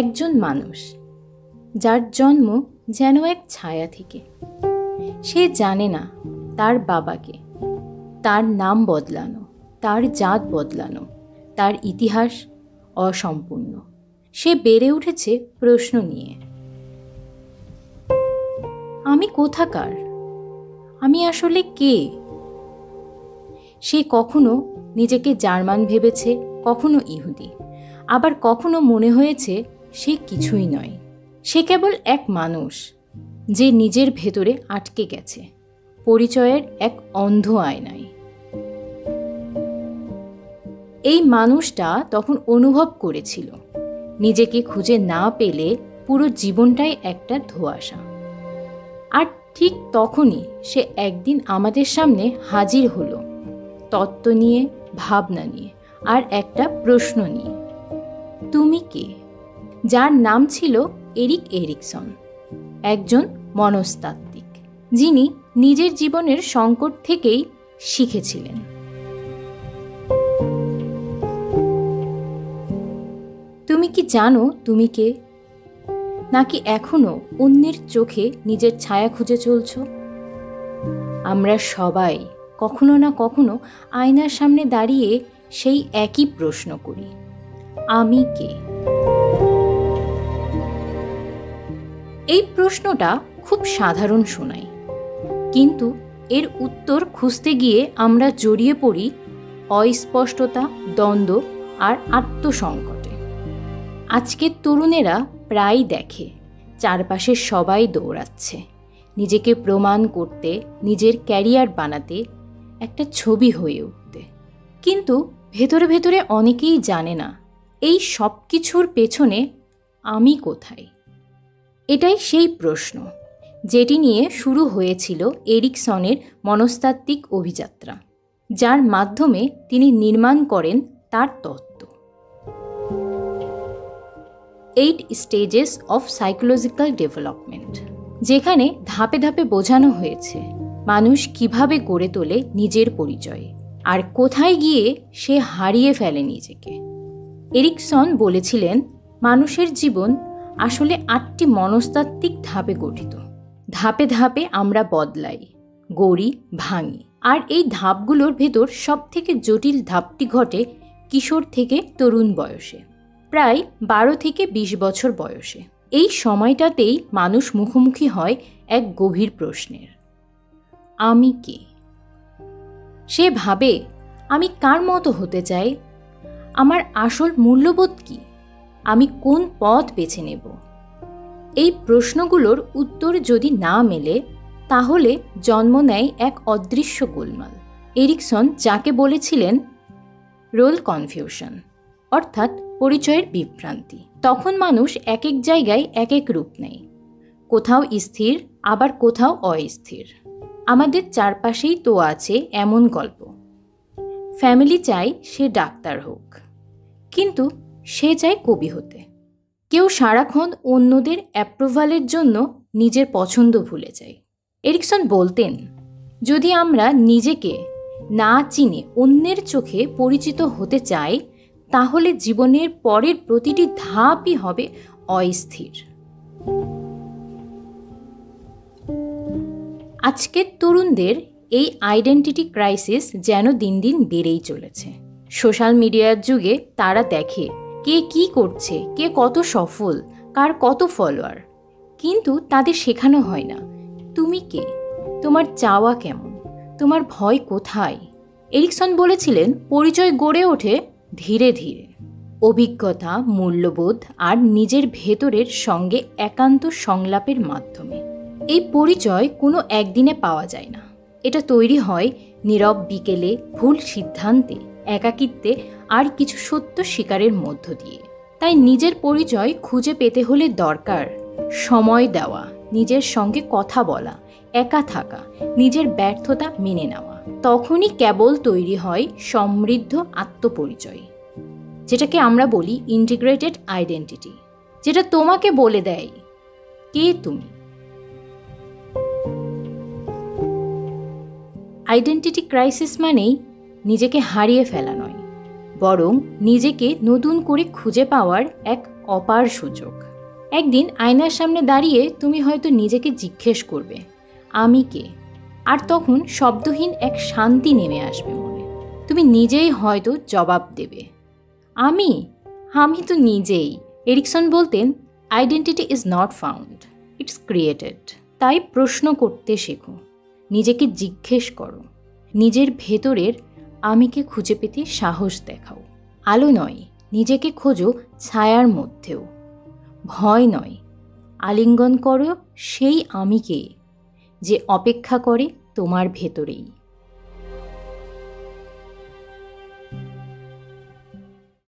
একজন মানুষ যার জন্ম যেন এক ছায়া থেকে। সে জানে না তার বাবাকে, তার নাম বদলানো, তার জাত বদলানো, তার ইতিহাস অসম্পূর্ণ। সে বেড়ে উঠেছে প্রশ্ন নিয়ে, আমি কোথাকার? আমি আসলে কে? সে কখনো নিজেকে জার্মান ভেবেছে, কখনো ইহুদি, আবার কখনো মনে হয়েছে সে কিছুই নয়। সে কেবল এক মানুষ যে নিজের ভেতরে আটকে গেছে পরিচয়ের এক অন্ধ আয়নায়। এই মানুষটা তখন অনুভব করেছিল নিজেকে খুঁজে না পেলে পুরো জীবনটাই একটা ধোঁয়াশা। আর ঠিক তখনই সে একদিন আমাদের সামনে হাজির হলো, তত্ত্ব নিয়ে, ভাবনা নিয়ে, আর একটা প্রশ্ন নিয়ে, তুমি কে? যার নাম ছিল এরিক এরিকসন, একজন মনস্তাত্ত্বিক যিনি নিজের জীবনের সংকট থেকেই শিখেছিলেন। তুমি কি জানো তুমি কে? নাকি এখনো অন্যের চোখে নিজের ছায়া খুঁজে চলছ? আমরা সবাই কখনো না কখনো আয়নার সামনে দাঁড়িয়ে সেই একই প্রশ্ন করি, আমি কে? এই প্রশ্নটা খুব সাধারণ শোনায়, কিন্তু এর উত্তর খুঁজতে গিয়ে আমরা জড়িয়ে পড়ি অস্পষ্টতা, দ্বন্দ্ব আর আত্মসংকটে। আজকের তরুণেরা প্রায় দেখে চারপাশে সবাই দৌড়াচ্ছে নিজেকে প্রমাণ করতে, নিজের ক্যারিয়ার বানাতে, একটা ছবি হয়ে উঠতে। কিন্তু ভেতরে ভেতরে অনেকেই জানে না এই সব কিছুর পেছনে আমি কোথায়। এটাই সেই প্রশ্ন যেটি নিয়ে শুরু হয়েছিল এরিকসনের মনস্তাত্ত্বিক অভিযাত্রা, যার মাধ্যমে তিনি নির্মাণ করেন তার তত্ত্ব 8 স্টেজেস অফ সাইকোলজিক্যাল ডেভেলপমেন্ট, যেখানে ধাপে ধাপে বোঝানো হয়েছে মানুষ কিভাবে গড়ে তোলে নিজের পরিচয় আর কোথায় গিয়ে সে হারিয়ে ফেলে নিজেকে। এরিকসন বলেছিলেন, মানুষের জীবন আসলে 8টি মনস্তাত্ত্বিক ধাপে গঠিত। ধাপে ধাপে আমরা বদলাই, গড়ি, ভাঙি। আর এই ধাপগুলোর ভেতর সবথেকে জটিল ধাপটি ঘটে কিশোর থেকে তরুণ বয়সে, প্রায় 12 থেকে 20 বছর বয়সে। এই সময়টাতেই মানুষ মুখোমুখি হয় এক গভীর প্রশ্নের, আমি কে? সে ভাবে, আমি কার মতো হতে চাই? আমার আসল মূল্যবোধ কি? আমি কোন পথ বেছে নেব? এই প্রশ্নগুলোর উত্তর যদি না মেলে, তাহলে জন্ম নেয় এক অদৃশ্য গোলমাল। এরিকসন যাকে বলেছিলেন রোল কনফিউশন, অর্থাৎ পরিচয়ের বিভ্রান্তি। তখন মানুষ এক এক জায়গায় এক এক রূপ নেয়, কোথাও স্থির, আবার কোথাও অস্থির। আমাদের চারপাশেই তো আছে এমন গল্প। ফ্যামিলি চায় সে ডাক্তার হোক, কিন্তু সে চায় কবি হতে। কেউ সারাক্ষণ অন্যদের অ্যাপ্রুভালের জন্য নিজের পছন্দ ভুলে যায়। এরিকসন বলতেন, যদি আমরা নিজেকে না চিনে অন্যের চোখে পরিচিত হতে চাই, তাহলে জীবনের পরের প্রতিটি ধাপই হবে অস্থির। আজকের তরুণদের এই আইডেন্টিটি ক্রাইসিস যেন দিন দিন বেড়েই চলেছে। সোশ্যাল মিডিয়ার যুগে তারা দেখে কে কি করছে, কে কত সফল, কার কত ফলোয়ার, কিন্তু তাদের শেখানো হয় না তুমি কে, তোমার চাওয়া কেমন, তোমার ভয় কোথায়। এরিকসন বলেছিলেন, পরিচয় গড়ে ওঠে ধীরে ধীরে, অভিজ্ঞতা, মূল্যবোধ আর নিজের ভেতরের সঙ্গে একান্ত সংলাপের মাধ্যমে। এই পরিচয় কোনো একদিনে পাওয়া যায় না। এটা তৈরি হয় নীরব বিকেলে, ভুল সিদ্ধান্তে, একাকিত্বে আর কিছু সত্য স্বীকারের মধ্য দিয়ে। তাই নিজের পরিচয় খুঁজে পেতে হলে দরকার সময় দেওয়া, নিজের সঙ্গে কথা বলা, একা থাকা, নিজের ব্যর্থতা মেনে নেওয়া। তখনই কেবল তৈরি হয় সমৃদ্ধ আত্মপরিচয়, যেটাকে আমরা বলি ইন্টিগ্রেটেড আইডেন্টিটি, যেটা তোমাকে বলে দেয় কে তুমি। আইডেন্টিটি ক্রাইসিস মানেই নিজেকে হারিয়ে ফেলা নয়, বরং নিজেকে নতুন করে খুঁজে পাওয়ার এক অপার সুযোগ। একদিন আয়নার সামনে দাঁড়িয়ে তুমি হয়তো নিজেকে জিজ্ঞেস করবে, আমি কে? আর তখন শব্দহীন এক শান্তি নেমে আসবে মনে। তুমি নিজেই হয়তো জবাব দেবে, আমি তো নিজেই। এরিকসন বলতেন, identity is not found, it's created. তাই প্রশ্ন করতে শেখো, নিজেকে জিজ্ঞেস করো, নিজের ভেতরের আমিকে খুঁজে পেতে সাহস দেখাও। আলো নয়, নিজেকে খোঁজো ছায়ার মধ্যেও। ভয় নয়, আলিঙ্গন করো সেই আমিকে, যে অপেক্ষা করে তোমার ভেতরেই।